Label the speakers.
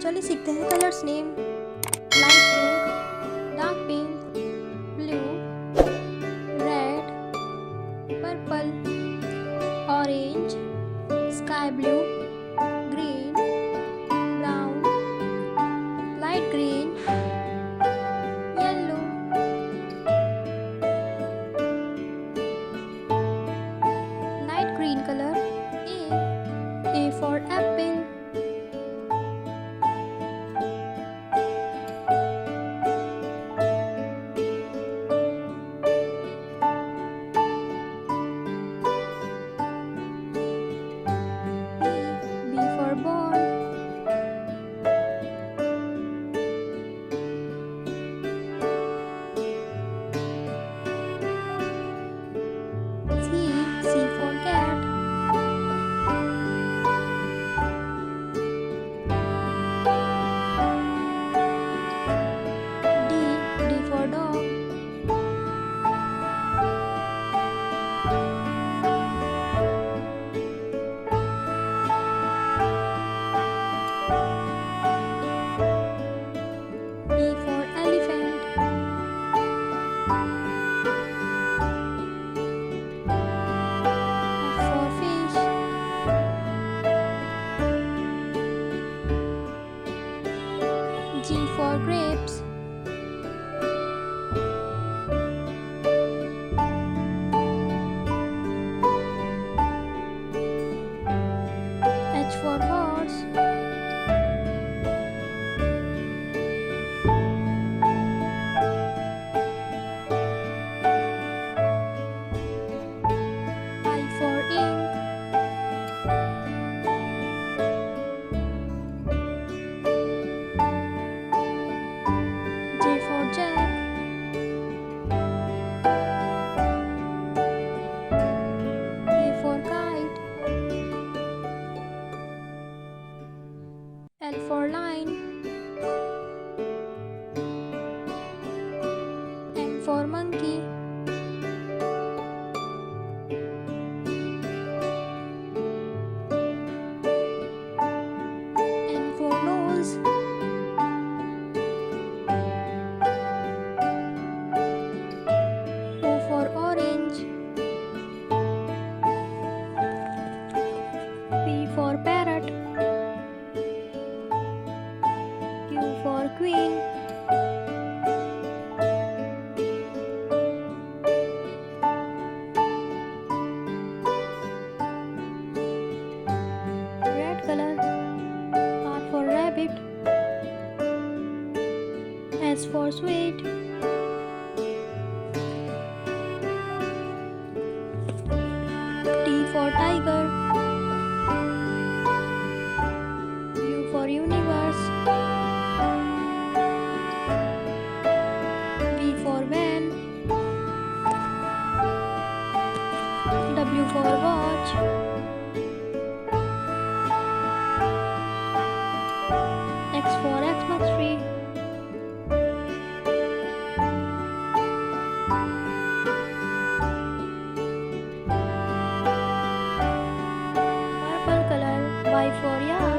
Speaker 1: चलिए सीखते हैं colours name. Light pink, dark pink, blue, red, purple, orange, sky blue, green, brown, light green, yellow. Light green color. A for apple. B for ball. C for cat. D for dog. E for elephant. F for fish. G for grapes. H for horse. I for ink. J for jack. K for kite. L for line. M for monkey. N for nose. O for orange. P for parrot. Q for queen. Red color. R for rabbit. S for sweet. T for tiger. U for universe. V for van. W for watch. X for Xmas tree. Purple color. Y for yak.